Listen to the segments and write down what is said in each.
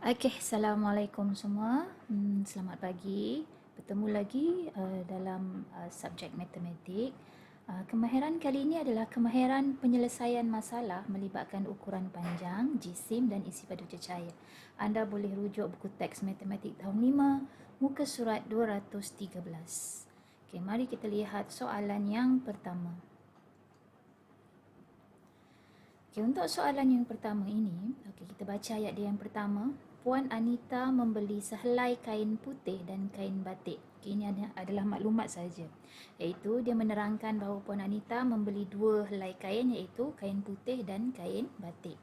Okey, Assalamualaikum semua. Selamat pagi. Bertemu lagi dalam subjek matematik. Kemahiran kali ini adalah kemahiran penyelesaian masalah melibatkan ukuran panjang, jisim dan isi padu cecair. Anda boleh rujuk buku teks matematik tahun 5, muka surat 213. Okey, mari kita lihat soalan yang pertama. Okay, untuk soalan yang pertama ini, kita baca ayat dia yang pertama. Puan Anita membeli sehelai kain putih dan kain batik. Okay, ini adalah maklumat saja. Iaitu dia menerangkan bahawa Puan Anita membeli dua helai kain, iaitu kain putih dan kain batik.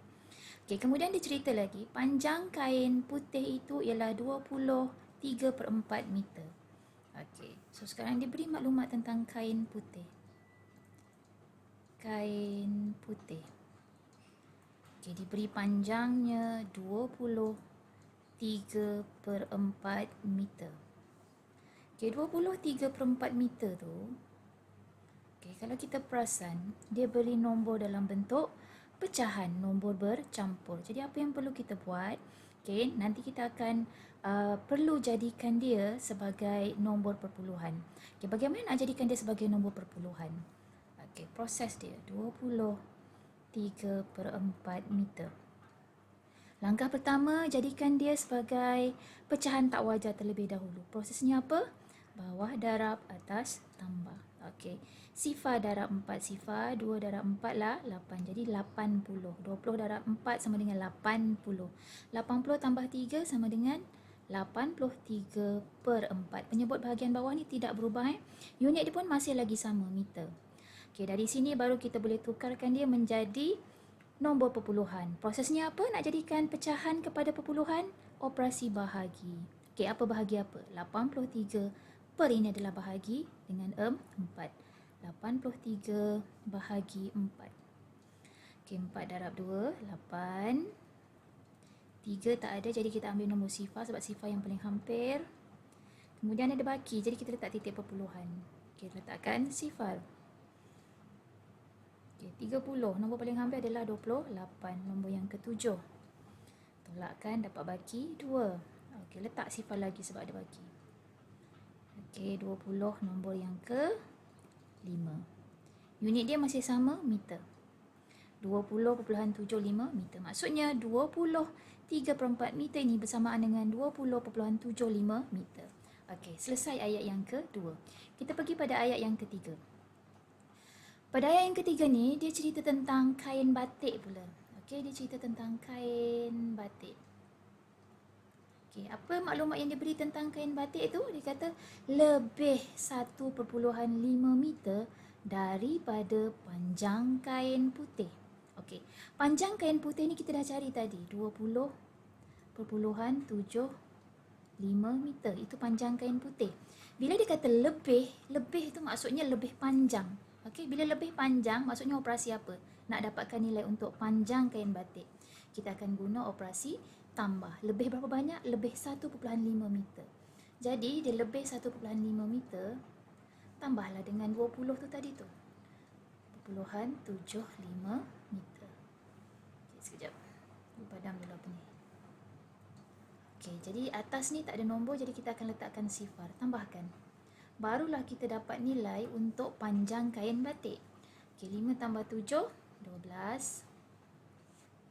Okay, kemudian dia cerita lagi, panjang kain putih itu ialah 23/4 meter. Okay, so sekarang dia beri maklumat tentang kain putih. Kain putih. Okay, diberi panjangnya 23/4 meter. Okay, 23/4 meter tu, okay, kalau kita perasan, dia beri nombor dalam bentuk pecahan, nombor bercampur. Jadi apa yang perlu kita buat, okay, nanti kita akan perlu jadikan dia sebagai nombor perpuluhan. Okay, bagaimana nak jadikan dia sebagai nombor perpuluhan? Okay, proses dia 23/4 meter. Langkah pertama, jadikan dia sebagai pecahan tak wajar terlebih dahulu. Prosesnya apa? Bawah darab, atas tambah. Okey. Sifar darab 4 sifar, 2 darab 4 lah 8. Jadi 80. 20 darab 4 sama dengan 80. 80 tambah 3 sama dengan 83/4. Penyebut bahagian bawah ni tidak berubah. Unit dia pun masih lagi sama, meter. Okey, dari sini baru kita boleh tukarkan dia menjadi nombor perpuluhan. Prosesnya apa? Nak jadikan pecahan kepada perpuluhan? Operasi bahagi. Okey, apa bahagi apa? 83 per ini adalah bahagi dengan 4. 83 bahagi 4. Okey, 4 darab 2, 8. 3 tak ada, jadi kita ambil nombor sifar sebab sifar yang paling hampir. Kemudian ada baki, jadi kita letak titik perpuluhan. Okey, letakkan sifar. Okay, 30. Nombor paling hampir adalah 28. Nombor yang ke-7. Tolakkan, dapat baki 2. Okey, letak sifar lagi sebab ada baki. Okey, 20. Nombor yang ke-5. Unit dia masih sama, meter. 20.75 meter. Maksudnya 23/4 meter ini bersamaan dengan 20.75 meter. Okey, selesai ayat yang kedua. Kita pergi pada ayat yang ketiga. Pada ayat yang ketiga ni, dia cerita tentang kain batik pula. Okey, dia cerita tentang kain batik. Okey, apa maklumat yang diberi tentang kain batik tu? Dia kata lebih 1.5 meter daripada panjang kain putih. Okey, panjang kain putih ni kita dah cari tadi, 20.75 meter. Itu panjang kain putih. Bila dia kata lebih itu maksudnya lebih panjang. Okey, bila lebih panjang maksudnya operasi apa? Nak dapatkan nilai untuk panjang kain batik. Kita akan guna operasi tambah. Lebih berapa banyak? Lebih 1.5 meter. Jadi dia lebih 1.5 meter, tambahlah dengan 20 tu tadi tu. 0.75 meter. Okey, sekejap. Padam dulu apa ni. Okey, jadi atas ni tak ada nombor, jadi kita akan letakkan sifar. Tambahkan. Barulah kita dapat nilai untuk panjang kain batik. Okey, 5 tambah 7, 12.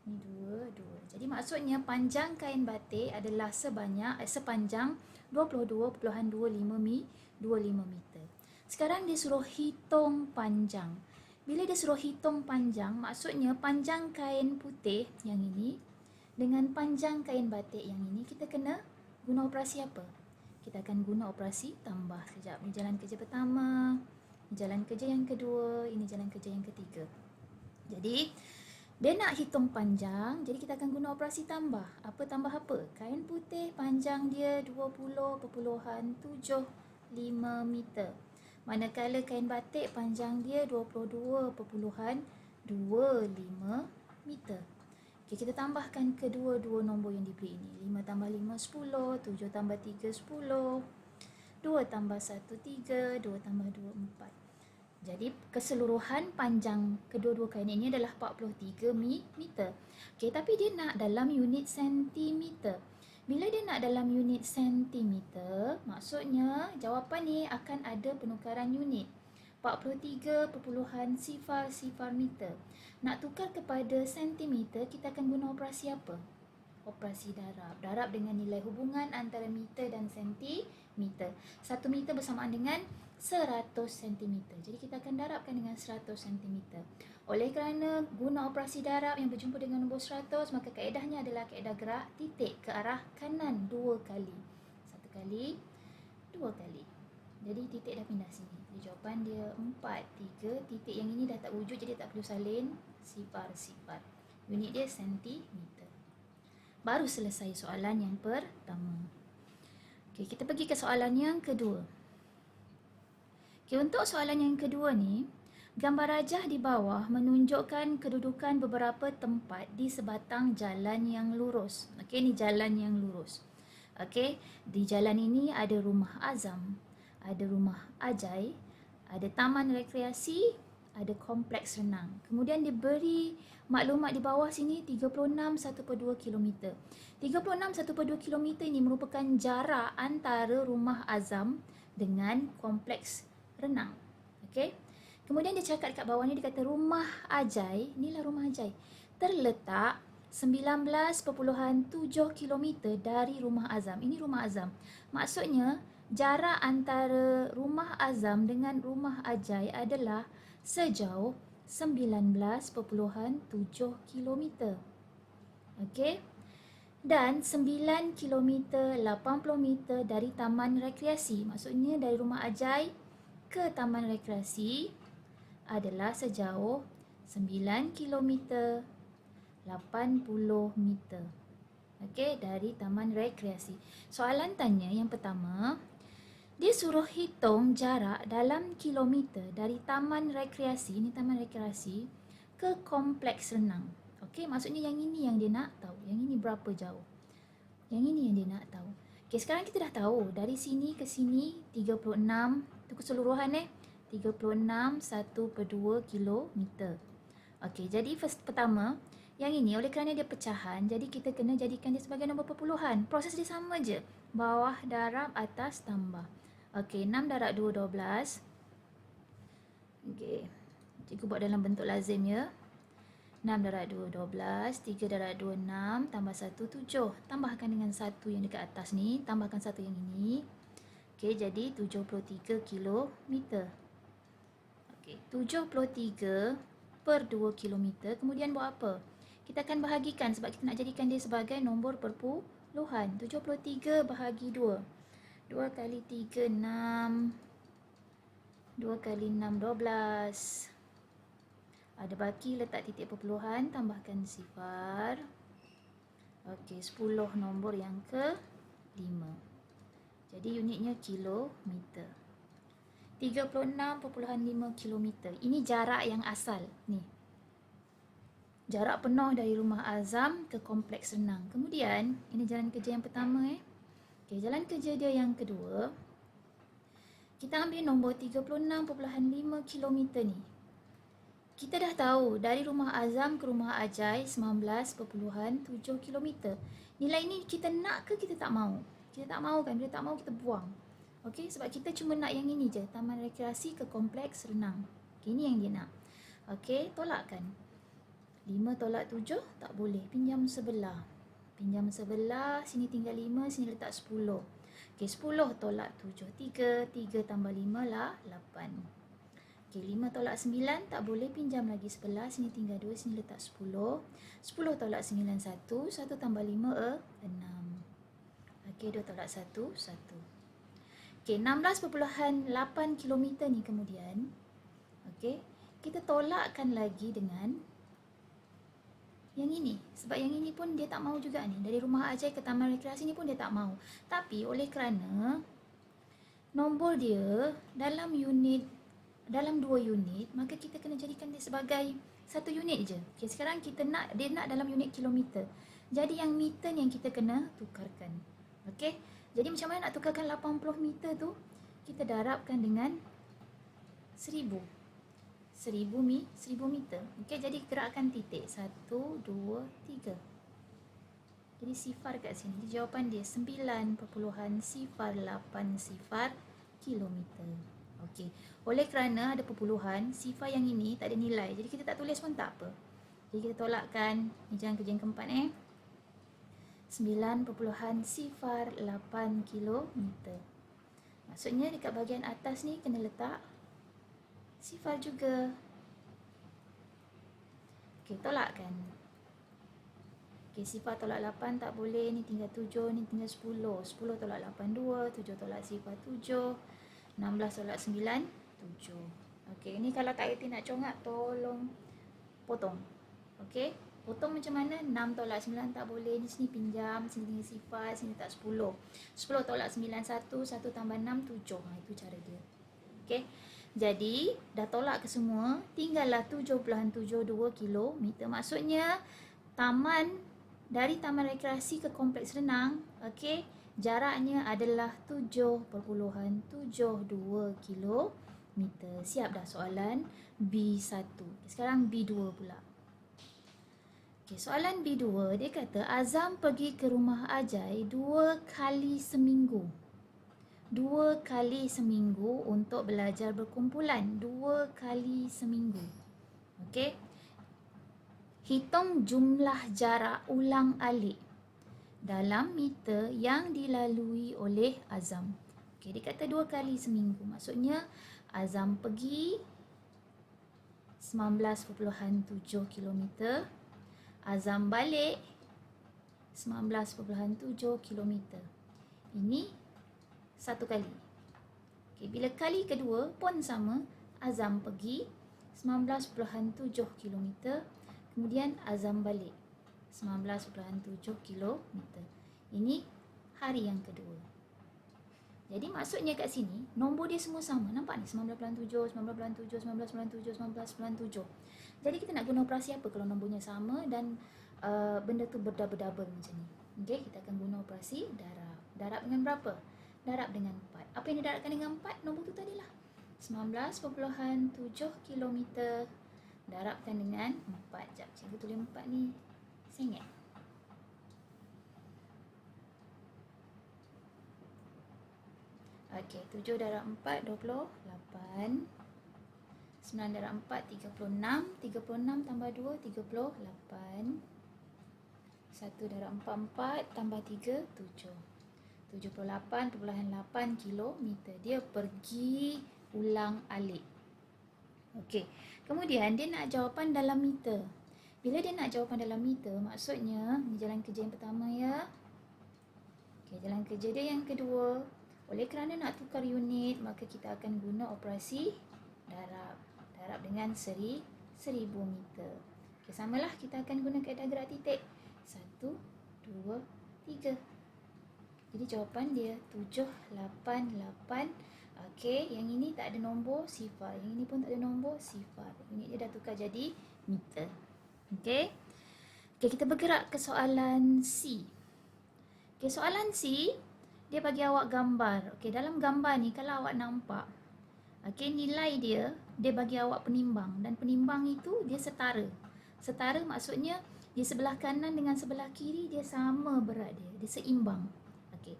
Ini 2, 2. Jadi maksudnya panjang kain batik adalah sepanjang 22.25 meter. Sekarang dia suruh hitung panjang. Bila dia suruh hitung panjang, maksudnya panjang kain putih yang ini dengan panjang kain batik yang ini, kita kena guna operasi apa? Kita akan guna operasi tambah. Sekejap, ini jalan kerja pertama, ini jalan kerja yang kedua, ini jalan kerja yang ketiga. Jadi, dia nak hitung panjang, jadi kita akan guna operasi tambah. Apa tambah apa? Kain putih panjang dia 20.75 meter. Manakala kain batik panjang dia 22.25 meter. Okay, kita tambahkan kedua-dua nombor yang diberi ini. 5 tambah 5, 10. 7 tambah 3, 10. 2 tambah 1, 3. 2 tambah 2, 4. Jadi keseluruhan panjang kedua-dua kain ini adalah 43 meter. Okay, tapi dia nak dalam unit sentimeter. Bila dia nak dalam unit sentimeter, maksudnya jawapan ni akan ada penukaran unit. 43.000 meter. Nak tukar kepada sentimeter, kita akan guna operasi apa? Operasi darab. Darab dengan nilai hubungan antara meter dan sentimeter. 1 meter bersamaan dengan 100 cm. Jadi kita akan darabkan dengan 100 cm. Oleh kerana guna operasi darab yang berjumpa dengan nombor 100, maka kaedahnya adalah kaedah gerak titik ke arah kanan 2 kali. 1 kali, 2 kali. Jadi titik dah pindah sini. Jadi jawapan dia 4, 3. Titik yang ini dah tak wujud, jadi tak perlu salin. Sifar. Unit dia sentimeter. Baru selesai soalan yang pertama. Okey, kita pergi ke soalan yang kedua. Okey, untuk soalan yang kedua ni, gambar rajah di bawah menunjukkan kedudukan beberapa tempat di sebatang jalan yang lurus. Okey, ni jalan yang lurus. Okey, di jalan ini ada rumah Azam, ada rumah Ajai, ada taman rekreasi, ada kompleks renang. Kemudian diberi maklumat di bawah sini 36.1/2 km. 36.1/2 km ini merupakan jarak antara rumah Azam dengan kompleks renang. Okey. Kemudian dia cakap dekat bawah ni, dia kata rumah Ajai, inilah rumah Ajai, terletak 19.7 km dari rumah Azam. Ini rumah Azam. Maksudnya jarak antara rumah Azam dengan rumah Ajai adalah sejauh 19.7 km. Okey. Dan 9 km 80 meter dari taman rekreasi. Maksudnya dari rumah Ajai ke taman rekreasi adalah sejauh 9 km 80 meter. Okey, dari taman rekreasi. Soalan tanya yang pertama, dia suruh hitung jarak dalam kilometer dari taman rekreasi, ini taman rekreasi, ke kompleks renang. Okey, maksudnya yang ini yang dia nak tahu. Yang ini berapa jauh. Yang ini yang dia nak tahu. Okey, sekarang kita dah tahu dari sini ke sini 36, itu keseluruhan 36 1/2 kilometer. Okey, jadi pertama, yang ini oleh kerana dia pecahan, jadi kita kena jadikan dia sebagai nombor perpuluhan. Proses dia sama je. Bawah darab, atas tambah. Okey, 6 darab 2, 12. Okey, cikgu buat dalam bentuk lazim ya. 6 darab 2, 12. 3 darab 2, 6. Tambah 1, 7. Tambahkan dengan 1 yang dekat atas ni. Tambahkan 1 yang ini. Okey, jadi 73 kilometer. Okey, 73/2 kilometer. Kemudian buat apa? Kita akan bahagikan sebab kita nak jadikan dia sebagai nombor perpuluhan. 73 bahagi 2. 2 kali 3, 6. 2 kali 6, 12. Ada baki, letak titik perpuluhan, tambahkan sifar. Okey, 10 nombor yang ke-5. Jadi unitnya kilometer. 36.5 kilometer. Ini jarak yang asal. Ni. Jarak penuh dari rumah Azam ke kompleks renang. Kemudian, ini jalan kerja yang pertama. Okey, jalan kerja dia yang kedua. Kita ambil nombor 36.5 km ni. Kita dah tahu dari rumah Azam ke rumah Ajai 19.7 km. Nilai ni kita nak ke kita tak mahu? Kita tak mahu kan? Bila tak mahu kita buang. Okey, sebab kita cuma nak yang ini je. Taman rekreasi ke kompleks renang. Okay, ini yang dia nak. Okey, tolakkan. 5 tolak 7 tak boleh. Pinjam sebelah. Pinjam sebelah. Sini tinggal 5. Sini letak 10. Okey, 10 tolak 7. 3. 3 tambah 5 lah 8. Okey, 5 tolak 9 tak boleh. Pinjam lagi sebelah. Sini tinggal 2. Sini letak 10. 10 tolak 9 1. 1 tambah 5 6. Okey, 2 tolak 1 1. Okey, 16.8 km ni kemudian. Okey, kita tolakkan lagi dengan yang ini. Sebab yang ini pun dia tak mahu juga ni. Dari rumah Ajai ke taman rekreasi ni pun dia tak mahu. Tapi oleh kerana nombor dia dalam unit, dalam 2 unit, maka kita kena jadikan dia sebagai 1 unit je. Okey, sekarang kita nak, dia nak dalam unit kilometer. Jadi yang meter ni yang kita kena tukarkan. Okey, jadi macam mana nak tukarkan 80 meter tu? Kita darabkan dengan 1000. 1000 meter. Okey, jadi gerakkan titik 1, 2, 3. Jadi sifar kat sini, jawapan dia 9.080 kilometer. Okey. Oleh kerana ada perpuluhan, sifar yang ini tak ada nilai. Jadi kita tak tulis pun tak apa. Jadi kita tolakkan ni jalan kerja yang keempat 9.08 kilometer. Maksudnya dekat bahagian atas ni kena letak sifar juga. Okey, tolakkan. Okey, sifar tolak 8 tak boleh. Ni tinggal 7, ni tinggal 10. 10 tolak 8, 2. 7 tolak sifar 7. 16 tolak 9, 7. Okey, ni kalau tak erti nak congak, tolong potong. Okey, potong macam mana? 6 tolak 9 tak boleh. Ni sini pinjam, sini tinggal sifar, sini tak 10. 10 tolak 9, 1. 1 tambah 6, 7. Itu cara dia. Okey. Jadi, dah tolak ke semua, tinggallah 7.72 kilometer. Maksudnya, dari taman rekreasi ke kompleks renang, okey, jaraknya adalah 7.72 kilometer. Siap dah soalan B1. Sekarang B2 pula. Okey, soalan B2, dia kata Azam pergi ke rumah Ajai 2 kali seminggu. 2 kali seminggu untuk belajar berkumpulan. 2 kali seminggu. Okey. Hitung jumlah jarak ulang-alik dalam meter yang dilalui oleh Azam. Okey, dia kata 2 kali seminggu. Maksudnya Azam pergi 19.7 kilometer. Azam balik 19.7 kilometer. Ini satu kali. Okay, bila kali kedua pun sama, Azam pergi 19.7 kilometer, kemudian Azam balik 19.7 kilometer. Ini hari yang kedua. Jadi maksudnya kat sini nombor dia semua sama. Nampak ni 19.7, 19.7, 19.7, 19.7. Jadi kita nak guna operasi apa kalau nombornya sama dan benda tu berdouble-double macam ni. Okey, kita akan guna operasi darab. Darab dengan berapa? Darab dengan 4. Apa yang didarabkan dengan 4? Nombor tu tadilah 19.7 kilometer darabkan dengan 4. Sekejap, cikgu tulis 4 ni. Saya ingat. Okey, 7 darab 4, 28. 9 darab 4, 36. 36 tambah 2, 38. 1 darab 4, 4 tambah 3, 7. 78.8 kilometer. Dia pergi ulang-alik. Okey. Kemudian dia nak jawapan dalam meter. Bila dia nak jawapan dalam meter, maksudnya ni jalan kerja yang pertama ya. Okey, jalan kerja dia yang kedua. Oleh kerana nak tukar unit, maka kita akan guna operasi darab. Darab dengan 1000 meter. Okey, samalah kita akan guna kaedah gerak titik. 1, 2, 3. Jadi jawapan dia 788. Okey, yang ini tak ada nombor sifar. Yang ini pun tak ada nombor sifar. Unit dia dah tukar jadi meter. Okey. Okey, kita bergerak ke soalan C. Okey, soalan C, dia bagi awak gambar. Okey, dalam gambar ni kalau awak nampak, okey, nilai dia bagi awak penimbang dan penimbang itu dia setara. Setara maksudnya di sebelah kanan dengan sebelah kiri dia sama berat dia. Dia seimbang. Okey,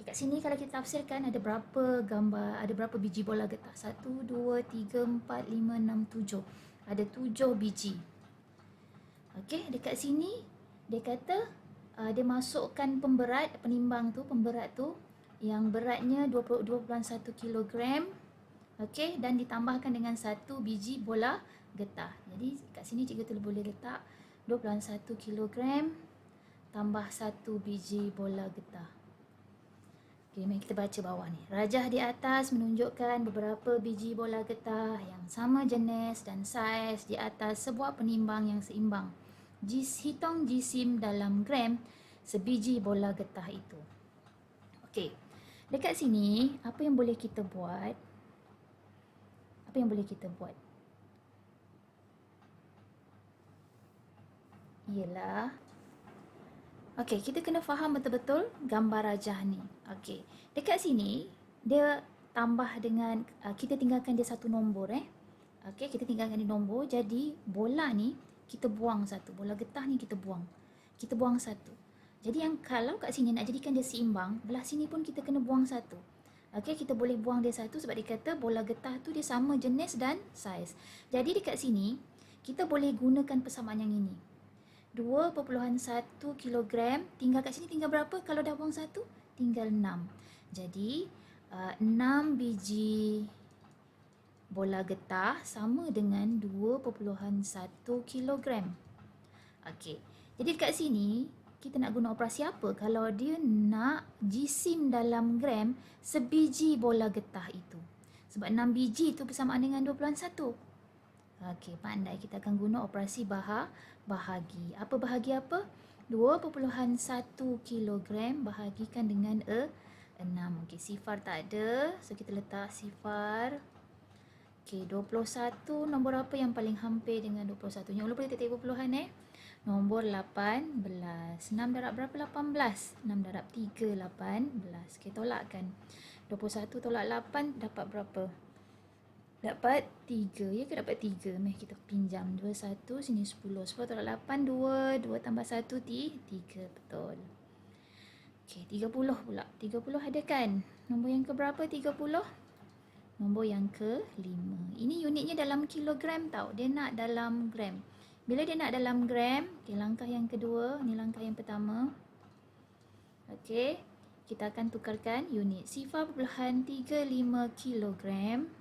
kat sini kalau kita tafsirkan ada berapa gambar, ada berapa biji bola getah? 1, 2, 3, 4, 5, 6, 7. Ada 7 biji. Okey, dekat sini dia kata dia masukkan penimbang tu, pemberat tu yang beratnya 22.1 kilogram. Okey, dan ditambahkan dengan 1 biji bola getah. Jadi kat sini cikgu boleh letak 21 kilogram tambah 1 biji bola getah. Okey, mari kita baca bawah ni. Rajah di atas menunjukkan beberapa biji bola getah yang sama jenis dan saiz di atas sebuah penimbang yang seimbang. Hitung jisim dalam gram sebiji bola getah itu. Okey. Dekat sini apa yang boleh kita buat? Apa yang boleh kita buat? Ialah okey, kita kena faham betul-betul gambar rajah ni. Okey. Dekat sini dia tambah dengan kita tinggalkan dia satu nombor Okey, kita tinggalkan dia nombor. Jadi bola ni kita buang satu. Bola getah ni kita buang. Kita buang satu. Jadi yang kalau kat sini nak jadikan dia seimbang, belah sini pun kita kena buang satu. Okey, kita boleh buang dia satu sebab dia kata bola getah tu dia sama jenis dan saiz. Jadi dekat sini, kita boleh gunakan persamaan yang ini. 2.1 kilogram, tinggal kat sini tinggal berapa kalau dah buang satu? Tinggal 6. Jadi, 6 biji bola getah sama dengan 2.1 kilogram. Okey, jadi dekat sini, kita nak guna operasi apa kalau dia nak jisim dalam gram sebiji bola getah itu? Sebab 6 biji itu bersamaan dengan 2.1. Okey, pandai. Kita akan guna operasi bahagi. Apa bahagi apa? 2.1 kilogram bahagikan dengan 6. Okey, sifar tak ada. So, kita letak sifar. Okey, 21. Nombor apa yang paling hampir dengan 21? Jangan lupa titik puluhan Nombor 18. 6 darab berapa? 18. 6 darab 3, 18. Okey, tolakkan. 21 tolak 8 dapat berapa? Dapat 3. Ya ke dapat 3? Mari kita pinjam. 21, sini 10. 10 tolak 8, 2. 2 tambah 1, 3. Betul. Okey, 30 pula. 30 ada kan? Nombor yang ke berapa 30? Nombor yang ke-5. Ini unitnya dalam kilogram tau. Dia nak dalam gram. Bila dia nak dalam gram, okay, langkah yang kedua, ni langkah yang pertama. Okey, kita akan tukarkan unit. 0.35 kilogram.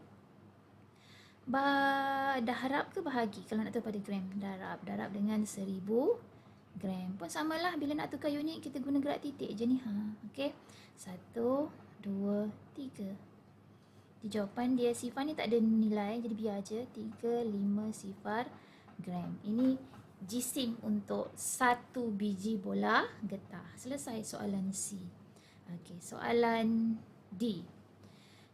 Darab ke bahagi kalau nak tukar pada gram? Darab dengan 1000 gram. Pun samalah bila nak tukar unit, kita guna gerak titik je ni. Okey, 1, 2, 3. Di jawapan dia sifar ni tak ada nilai, jadi biar je. 3, 5 sifar gram. Ini jisim untuk 1 biji bola getah. Selesai soalan C. Okey, soalan D.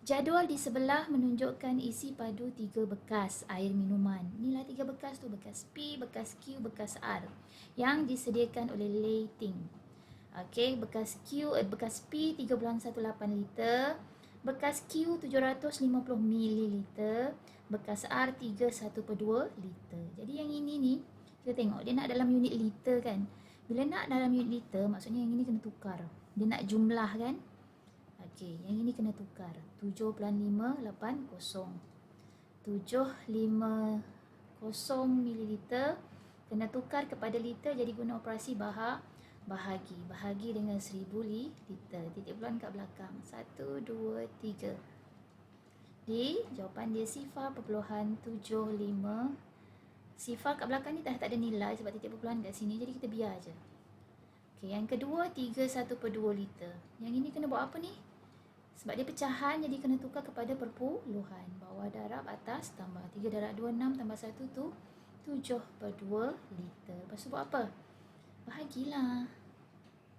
Jadual di sebelah menunjukkan isi padu 3 bekas air minuman. Inilah 3 bekas tu, bekas P, bekas Q, bekas R yang disediakan oleh Lei Ting. Okey, bekas P 3.18 liter, bekas Q 750 ml, bekas R 1/2 liter. Jadi yang ini ni, kita tengok dia nak dalam unit liter kan. Bila nak dalam unit liter, maksudnya yang ini kena tukar. Dia nak jumlah kan. Okey, yang ini kena tukar. 7.580. 750 ml kena tukar kepada liter, jadi guna operasi bahagi. Bahagi dengan 1000 liter. Titik puluhan kat belakang. 1, 2, 3. Di jawapan dia 0.75. Sifar kat belakang ni tak ada nilai sebab titik perpuluhan kat sini, jadi kita biar je. Okey, yang kedua 31/2 liter. Yang ini kena buat apa ni? Sebab dia pecahan, jadi kena tukar kepada perpuluhan. Bawah darab, atas tambah. 3 darab 2, 6 tambah 1 tu 7/2 liter. Lepas tu buat apa? Bahagilah.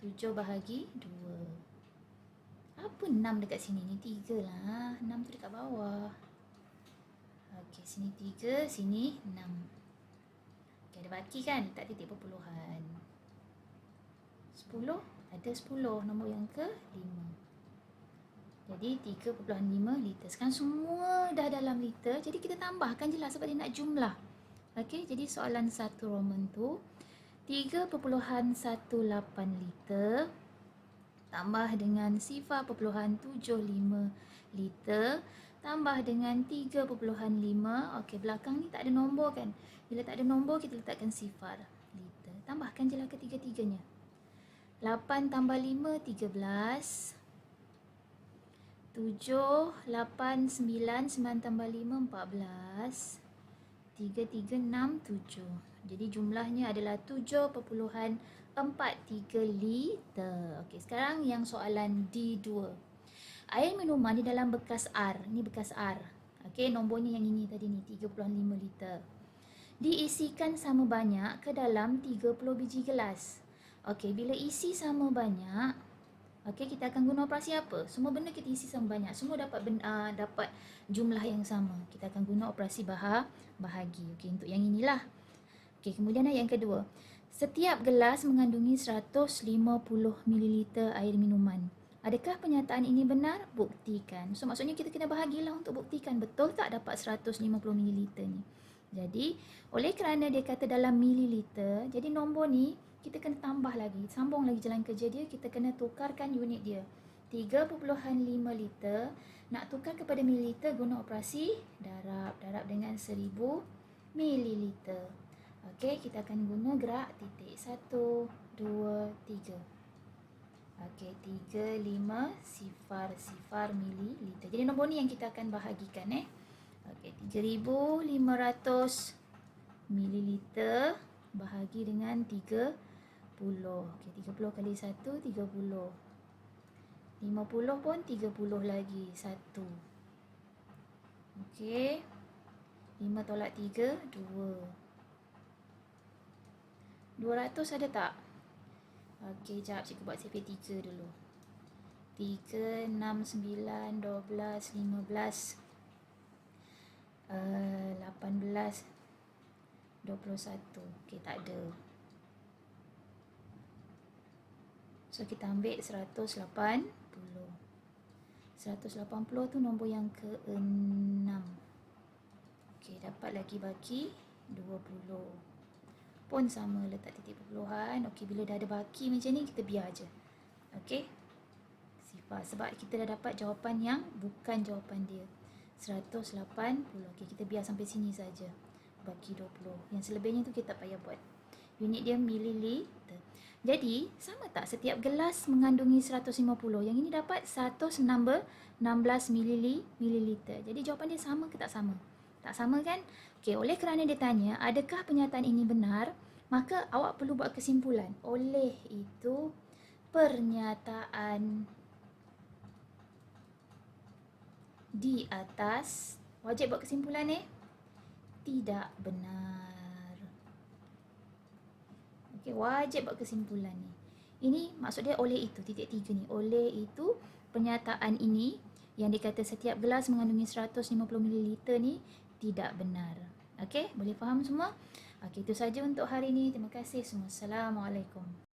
7 bahagi 2. Apa 6 dekat sini ni? 3 lah. 6 tu dekat bawah. Okey, sini 3, sini 6. Okey, ada baki kan? Letak titik perpuluhan. 10, ada 10. Nombor yang ke-5. Jadi 3.5 liter. Sekarang semua dah dalam liter. Jadi kita tambahkan je lah sebab dia nak jumlah. Okey, jadi soalan 1 Roman tu 3.18 liter tambah dengan 0.75 liter tambah dengan 3.5. Okey, belakang ni tak ada nombor kan. Bila tak ada nombor, kita letakkan sifar liter. Tambahkan je lah ketiga-tiganya. 8 tambah 5, 13. 7, 8, 9, 9 tambah 5, 14. 3, 3, 6, 7. Jadi jumlahnya adalah 7.43 liter. Okey, sekarang yang soalan D2. Air minuman di dalam bekas R. Ini bekas R. Okey, nombornya yang ini tadi ni, 3.5 liter. Diisikan sama banyak ke dalam 30 biji gelas. Okey, bila isi sama banyak, okey, kita akan guna operasi apa? Semua benda kita isi sama banyak. Semua dapat dapat jumlah yang sama. Kita akan guna operasi bahagi. Okey, untuk yang inilah. Okey, kemudian yang kedua. Setiap gelas mengandungi 150 ml air minuman. Adakah pernyataan ini benar? Buktikan. So, maksudnya kita kena bahagilah untuk buktikan betul tak dapat 150 ml ni. Jadi, oleh kerana dia kata dalam mililiter, jadi nombor ni kita kena tambah lagi, sambung lagi jalan kerja dia, kita kena tukarkan unit dia. 3.5 liter, nak tukar kepada mililiter guna operasi darab. Darab dengan 1000 mililiter. Okey, kita akan guna gerak titik 1, 2, 3. Okey, 3500 mililiter. Jadi nombor ni yang kita akan bahagikan Okey, 3500 mililiter bahagi dengan 30. Okey, 30 kali 1 30. 50 pun 30 lagi 1. Okey. 5 tolak 3 2. 200 ada tak? Okey, jap cikgu buat CP3 dulu. 3, 6, 9, 12, 15, 18, 21. Okey, tak ada. So, kita ambil 180. 180 tu nombor yang ke-6. Okey, dapat lagi baki 20. Pun sama, letak titik perpuluhan. Okey, bila dah ada baki macam ni, kita biar je. Okey. Sifar. Sebab kita dah dapat jawapan yang bukan jawapan dia. 180. Okey, kita biar sampai sini saja. Baki 20. Yang selebihnya tu kita tak payah buat. Unit dia mililiter. Jadi, sama tak setiap gelas mengandungi 150? Yang ini dapat 116 mililiter. Jadi, jawapan dia sama ke tak sama? Tak sama kan? Okey, oleh kerana dia tanya, adakah pernyataan ini benar? Maka awak perlu buat kesimpulan. Oleh itu, pernyataan di atas, wajib buat kesimpulan tidak benar. Okey, wajib buat kesimpulan ni. Ini maksud dia oleh itu, titik 3 ni. Oleh itu, pernyataan ini yang dikata setiap gelas mengandungi 150 ml ni tidak benar. Okey, boleh faham semua? Okey, itu saja untuk hari ini. Terima kasih semua. Assalamualaikum.